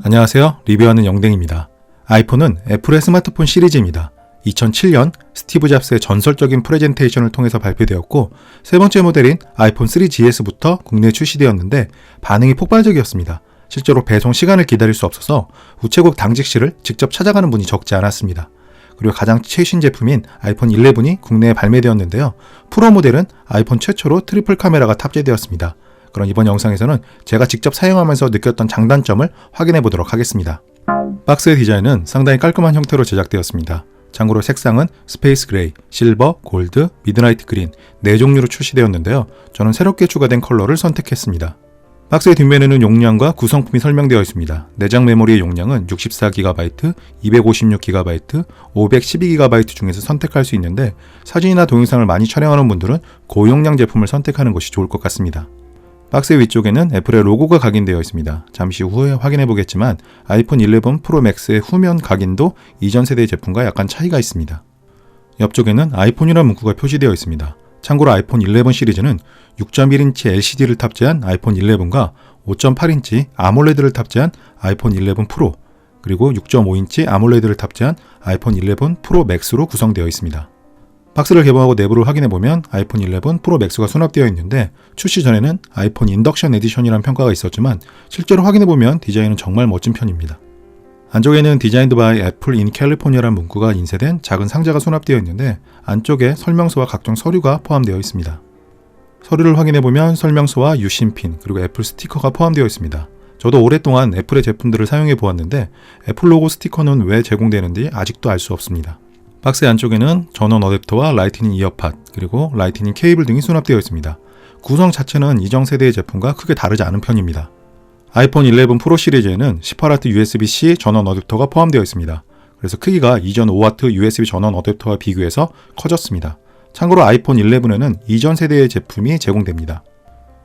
안녕하세요. 리뷰하는 영댕입니다. 아이폰은 애플의 스마트폰 시리즈입니다. 2007년 스티브 잡스의 전설적인 프레젠테이션을 통해서 발표되었고 세 번째 모델인 아이폰 3GS부터 국내에 출시되었는데 반응이 폭발적이었습니다. 실제로 배송 시간을 기다릴 수 없어서 우체국 당직실을 직접 찾아가는 분이 적지 않았습니다. 그리고 가장 최신 제품인 아이폰 11이 국내에 발매되었는데요. 프로 모델은 아이폰 최초로 트리플 카메라가 탑재되었습니다. 그럼 이번 영상에서는 제가 직접 사용하면서 느꼈던 장단점을 확인해 보도록 하겠습니다. 박스의 디자인은 상당히 깔끔한 형태로 제작되었습니다. 참고로 색상은 스페이스 그레이, 실버, 골드, 미드나이트 그린 4종류로 출시되었는데요. 저는 새롭게 추가된 컬러를 선택했습니다. 박스의 뒷면에는 용량과 구성품이 설명되어 있습니다. 내장 메모리의 용량은 64GB, 256GB, 512GB 중에서 선택할 수 있는데 사진이나 동영상을 많이 촬영하는 분들은 고용량 제품을 선택하는 것이 좋을 것 같습니다. 박스의 위쪽에는 애플의 로고가 각인되어 있습니다. 잠시 후에 확인해 보겠지만 아이폰 11 프로 맥스의 후면 각인도 이전 세대의 제품과 약간 차이가 있습니다. 옆쪽에는 아이폰이라는 문구가 표시되어 있습니다. 참고로 아이폰 11 시리즈는 6.1인치 LCD를 탑재한 아이폰 11과 5.8인치 아몰레드를 탑재한 아이폰 11 프로, 그리고 6.5인치 아몰레드를 탑재한 아이폰 11 프로 맥스로 구성되어 있습니다. 박스를 개봉하고 내부를 확인해보면 아이폰 11 프로 맥스가 수납되어 있는데 출시 전에는 아이폰 인덕션 에디션이라는 평가가 있었지만 실제로 확인해보면 디자인은 정말 멋진 편입니다. 안쪽에는 디자인드 바이 애플 인 캘리포니아라는 문구가 인쇄된 작은 상자가 수납되어 있는데 안쪽에 설명서와 각종 서류가 포함되어 있습니다. 서류를 확인해보면 설명서와 유심핀 그리고 애플 스티커가 포함되어 있습니다. 저도 오랫동안 애플의 제품들을 사용해 보았는데 애플 로고 스티커는 왜 제공되는지 아직도 알 수 없습니다. 박스 안쪽에는 전원 어댑터와 라이트닝 이어팟 그리고 라이트닝 케이블 등이 수납되어 있습니다. 구성 자체는 이전 세대의 제품과 크게 다르지 않은 편입니다. 아이폰 11 프로 시리즈에는 18W USB-C 전원 어댑터가 포함되어 있습니다. 그래서 크기가 이전 5W USB 전원 어댑터와 비교해서 커졌습니다. 참고로 아이폰 11에는 이전 세대의 제품이 제공됩니다.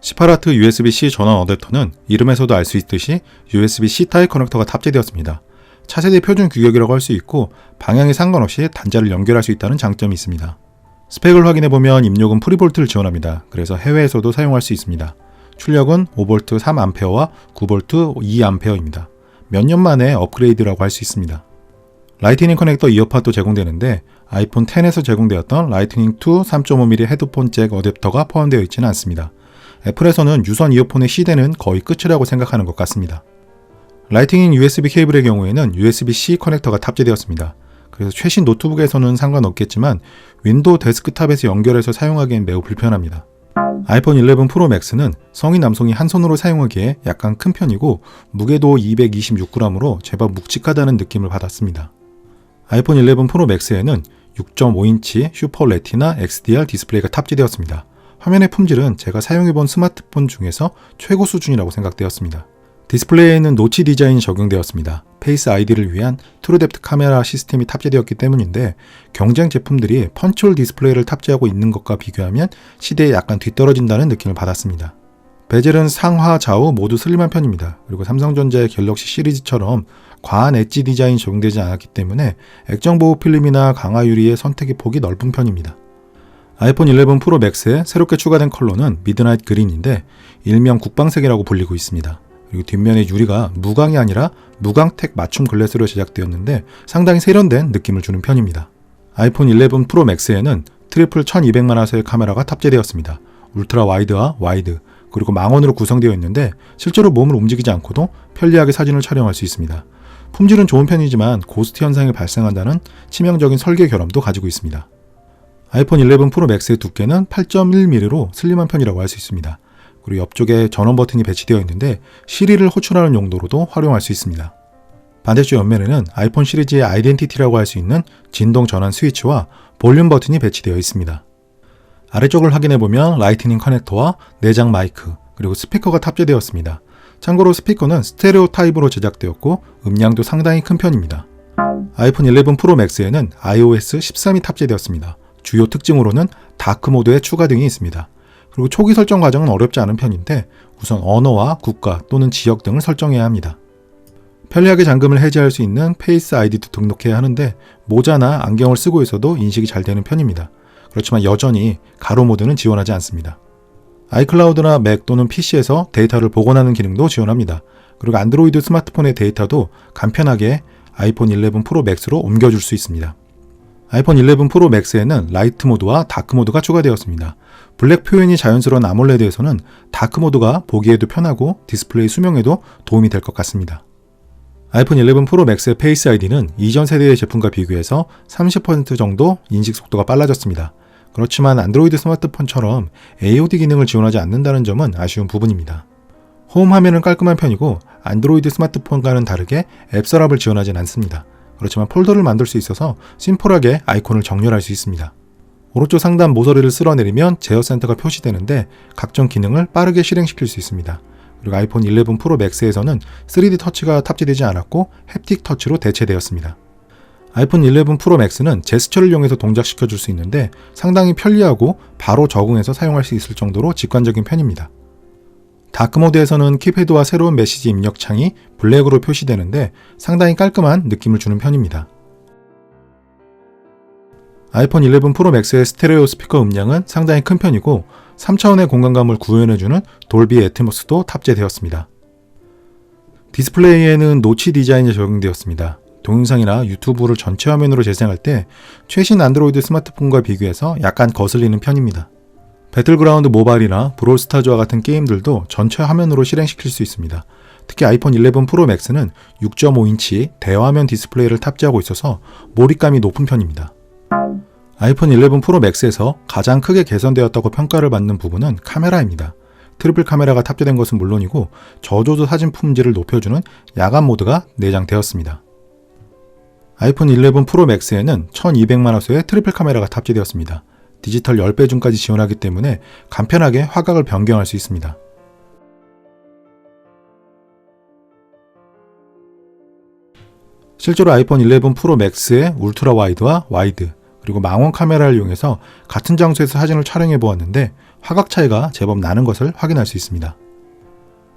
18W USB-C 전원 어댑터는 이름에서도 알 수 있듯이 USB-C 타입 커넥터가 탑재되었습니다. 차세대 표준 규격이라고 할 수 있고 방향에 상관없이 단자를 연결할 수 있다는 장점이 있습니다. 스펙을 확인해보면 입력은 프리볼트를 지원합니다. 그래서 해외에서도 사용할 수 있습니다. 출력은 5V 3A와 9V 2A입니다. 몇 년 만에 업그레이드라고 할 수 있습니다. 라이트닝 커넥터 이어팟도 제공되는데 아이폰 X에서 제공되었던 라이트닝 2 3.5mm 헤드폰 잭 어댑터가 포함되어 있지는 않습니다. 애플에서는 유선 이어폰의 시대는 거의 끝이라고 생각하는 것 같습니다. 라이트닝 USB 케이블의 경우에는 USB-C 커넥터가 탑재되었습니다. 그래서 최신 노트북에서는 상관없겠지만 윈도우 데스크탑에서 연결해서 사용하기엔 매우 불편합니다. 아이폰 11 프로 맥스는 성인 남성이 한 손으로 사용하기에 약간 큰 편이고 무게도 226g으로 제법 묵직하다는 느낌을 받았습니다. 아이폰 11 프로 맥스에는 6.5인치 슈퍼 레티나 XDR 디스플레이가 탑재되었습니다. 화면의 품질은 제가 사용해본 스마트폰 중에서 최고 수준이라고 생각되었습니다. 디스플레이에는 노치 디자인이 적용되었습니다. 페이스 아이디를 위한 트루뎁트 카메라 시스템이 탑재되었기 때문인데 경쟁 제품들이 펀치홀 디스플레이를 탑재하고 있는 것과 비교하면 시대에 약간 뒤떨어진다는 느낌을 받았습니다. 베젤은 상하 좌우 모두 슬림한 편입니다. 그리고 삼성전자의 갤럭시 시리즈처럼 과한 엣지 디자인이 적용되지 않았기 때문에 액정 보호 필름이나 강화 유리의 선택의 폭이 넓은 편입니다. 아이폰 11 프로 맥스에 새롭게 추가된 컬러는 미드나이트 그린인데 일명 국방색이라고 불리고 있습니다. 그리고 뒷면의 유리가 무광이 아니라 무광택 맞춤 글래스로 제작되었는데 상당히 세련된 느낌을 주는 편입니다. 아이폰 11 프로 맥스에는 트리플 1200만화소의 카메라가 탑재되었습니다. 울트라 와이드와 와이드 그리고 망원으로 구성되어 있는데 실제로 몸을 움직이지 않고도 편리하게 사진을 촬영할 수 있습니다. 품질은 좋은 편이지만 고스트 현상이 발생한다는 치명적인 설계 결함도 가지고 있습니다. 아이폰 11 프로 맥스의 두께는 8.1mm로 슬림한 편이라고 할 수 있습니다. 그리고 옆쪽에 전원 버튼이 배치되어 있는데 시리를 호출하는 용도로도 활용할 수 있습니다. 반대쪽 옆면에는 아이폰 시리즈의 아이덴티티라고 할 수 있는 진동 전환 스위치와 볼륨 버튼이 배치되어 있습니다. 아래쪽을 확인해보면 라이트닝 커넥터와 내장 마이크 그리고 스피커가 탑재되었습니다. 참고로 스피커는 스테레오 타입으로 제작되었고 음량도 상당히 큰 편입니다. 아이폰 11 프로 맥스에는 iOS 13이 탑재되었습니다. 주요 특징으로는 다크 모드의 추가 등이 있습니다. 그리고 초기 설정 과정은 어렵지 않은 편인데 우선 언어와 국가 또는 지역 등을 설정해야 합니다. 편리하게 잠금을 해제할 수 있는 페이스 아이디도 등록해야 하는데 모자나 안경을 쓰고 있어도 인식이 잘 되는 편입니다. 그렇지만 여전히 가로 모드는 지원하지 않습니다. 아이클라우드나 맥 또는 PC에서 데이터를 복원하는 기능도 지원합니다. 그리고 안드로이드 스마트폰의 데이터도 간편하게 아이폰 11 프로 맥스로 옮겨줄 수 있습니다. 아이폰 11 프로 맥스에는 라이트 모드와 다크 모드가 추가되었습니다. 블랙 표현이 자연스러운 아몰레드에서는 다크 모드가 보기에도 편하고 디스플레이 수명에도 도움이 될 것 같습니다. 아이폰 11 프로 맥스의 페이스 아이디는 이전 세대의 제품과 비교해서 30% 정도 인식 속도가 빨라졌습니다. 그렇지만 안드로이드 스마트폰처럼 AOD 기능을 지원하지 않는다는 점은 아쉬운 부분입니다. 홈 화면은 깔끔한 편이고 안드로이드 스마트폰과는 다르게 앱 서랍을 지원하진 않습니다. 그렇지만 폴더를 만들 수 있어서 심플하게 아이콘을 정렬할 수 있습니다. 오른쪽 상단 모서리를 쓸어내리면 제어 센터가 표시되는데 각종 기능을 빠르게 실행시킬 수 있습니다. 그리고 아이폰 11 프로 맥스에서는 3D 터치가 탑재되지 않았고 햅틱 터치로 대체되었습니다. 아이폰 11 프로 맥스는 제스처를 이용해서 동작시켜 줄 수 있는데 상당히 편리하고 바로 적응해서 사용할 수 있을 정도로 직관적인 편입니다. 다크 모드에서는 키패드와 새로운 메시지 입력 창이 블랙으로 표시되는데 상당히 깔끔한 느낌을 주는 편입니다. 아이폰 11 프로 맥스의 스테레오 스피커 음량은 상당히 큰 편이고 3차원의 공간감을 구현해주는 돌비 애트모스도 탑재되었습니다. 디스플레이에는 노치 디자인이 적용되었습니다. 동영상이나 유튜브를 전체 화면으로 재생할 때 최신 안드로이드 스마트폰과 비교해서 약간 거슬리는 편입니다. 배틀그라운드 모바일이나 브롤스타즈와 같은 게임들도 전체 화면으로 실행시킬 수 있습니다. 특히 아이폰 11 프로 맥스는 6.5인치 대화면 디스플레이를 탑재하고 있어서 몰입감이 높은 편입니다. 아이폰 11 프로 맥스에서 가장 크게 개선되었다고 평가를 받는 부분은 카메라입니다. 트리플 카메라가 탑재된 것은 물론이고 저조도 사진 품질을 높여주는 야간 모드가 내장되었습니다. 아이폰 11 프로 맥스에는 1200만화소의 트리플 카메라가 탑재되었습니다. 디지털 10배 줌까지 지원하기 때문에 간편하게 화각을 변경할 수 있습니다. 실제로 아이폰 11 프로 맥스의 울트라 와이드와 와이드 그리고 망원 카메라를 이용해서 같은 장소에서 사진을 촬영해 보았는데 화각 차이가 제법 나는 것을 확인할 수 있습니다.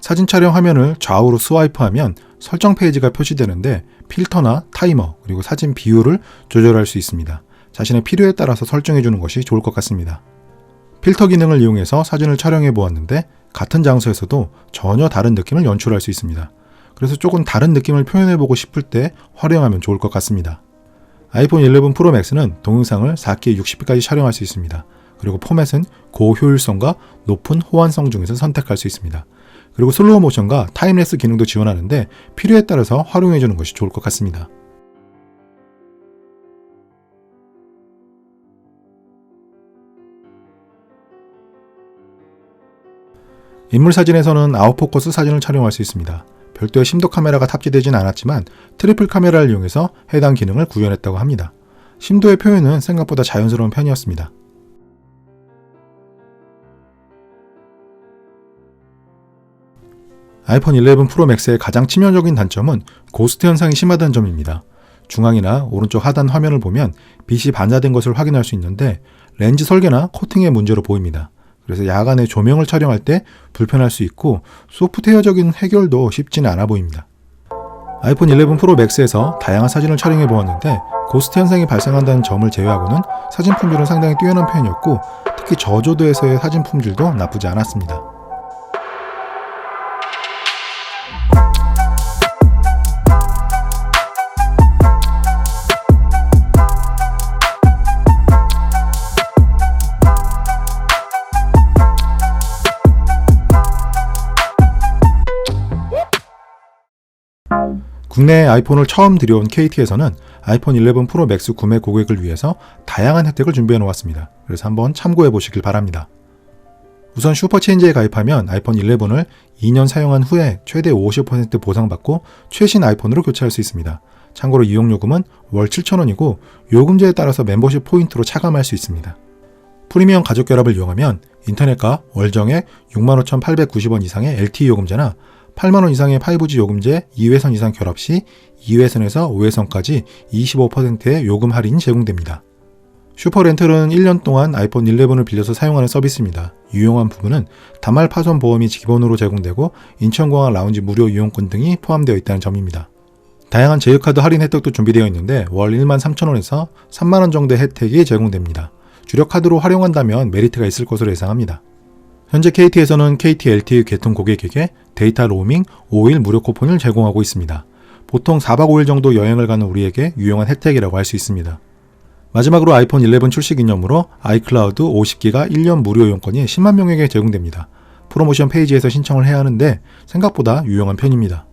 사진 촬영 화면을 좌우로 스와이프하면 설정 페이지가 표시되는데 필터나 타이머 그리고 사진 비율을 조절할 수 있습니다. 자신의 필요에 따라서 설정해 주는 것이 좋을 것 같습니다. 필터 기능을 이용해서 사진을 촬영해 보았는데 같은 장소에서도 전혀 다른 느낌을 연출할 수 있습니다. 그래서 조금 다른 느낌을 표현해 보고 싶을 때 활용하면 좋을 것 같습니다. 아이폰 11 프로 맥스는 동영상을 4K 60p까지 촬영할 수 있습니다. 그리고 포맷은 고효율성과 높은 호환성 중에서 선택할 수 있습니다. 그리고 슬로우 모션과 타임랩스 기능도 지원하는데 필요에 따라서 활용해 주는 것이 좋을 것 같습니다. 인물 사진에서는 아웃포커스 사진을 촬영할 수 있습니다. 별도의 심도 카메라가 탑재되진 않았지만 트리플 카메라를 이용해서 해당 기능을 구현했다고 합니다. 심도의 표현은 생각보다 자연스러운 편이었습니다. 아이폰 11 프로 맥스의 가장 치명적인 단점은 고스트 현상이 심하다는 점입니다. 중앙이나 오른쪽 하단 화면을 보면 빛이 반사된 것을 확인할 수 있는데 렌즈 설계나 코팅의 문제로 보입니다. 그래서 야간에 조명을 촬영할 때 불편할 수 있고 소프트웨어적인 해결도 쉽지는 않아 보입니다. 아이폰 11 프로 맥스에서 다양한 사진을 촬영해 보았는데 고스트 현상이 발생한다는 점을 제외하고는 사진 품질은 상당히 뛰어난 편이었고 특히 저조도에서의 사진 품질도 나쁘지 않았습니다. 국내에 아이폰을 처음 들여온 KT에서는 아이폰 11 프로 맥스 구매 고객을 위해서 다양한 혜택을 준비해 놓았습니다. 그래서 한번 참고해 보시길 바랍니다. 우선 슈퍼체인지에 가입하면 아이폰 11을 2년 사용한 후에 최대 50% 보상받고 최신 아이폰으로 교체할 수 있습니다. 참고로 이용요금은 월 7,000원이고 요금제에 따라서 멤버십 포인트로 차감할 수 있습니다. 프리미엄 가족 결합을 이용하면 인터넷과 월정액 65,890원 이상의 LTE 요금제나 8만원 이상의 5G 요금제 2회선 이상 결합 시 2회선에서 5회선까지 25%의 요금 할인이 제공됩니다. 슈퍼렌털은 1년 동안 아이폰 11을 빌려서 사용하는 서비스입니다. 유용한 부분은 단말 파손 보험이 기본으로 제공되고 인천공항 라운지 무료 이용권 등이 포함되어 있다는 점입니다. 다양한 제휴카드 할인 혜택도 준비되어 있는데 월 13,000원에서 3만원 정도의 혜택이 제공됩니다. 주력 카드로 활용한다면 메리트가 있을 것으로 예상합니다. 현재 KT에서는 KT LTE 개통 고객에게 데이터 로밍 5일 무료 쿠폰을 제공하고 있습니다. 보통 4박 5일 정도 여행을 가는 우리에게 유용한 혜택이라고 할 수 있습니다. 마지막으로 아이폰 11 출시 기념으로 아이클라우드 50기가 1년 무료 이용권이 10만 명에게 제공됩니다. 프로모션 페이지에서 신청을 해야 하는데 생각보다 유용한 편입니다.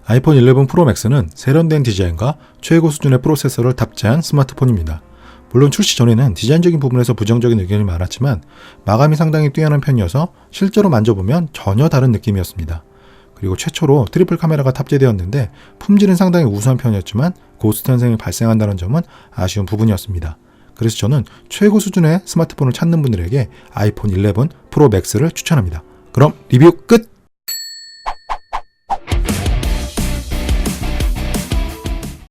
아이폰 11 프로 맥스는 세련된 디자인과 최고 수준의 프로세서를 탑재한 스마트폰입니다. 물론 출시 전에는 디자인적인 부분에서 부정적인 의견이 많았지만 마감이 상당히 뛰어난 편이어서 실제로 만져보면 전혀 다른 느낌이었습니다. 그리고 최초로 트리플 카메라가 탑재되었는데 품질은 상당히 우수한 편이었지만 고스트 현상이 발생한다는 점은 아쉬운 부분이었습니다. 그래서 저는 최고 수준의 스마트폰을 찾는 분들에게 아이폰 11 프로 맥스를 추천합니다. 그럼 리뷰 끝!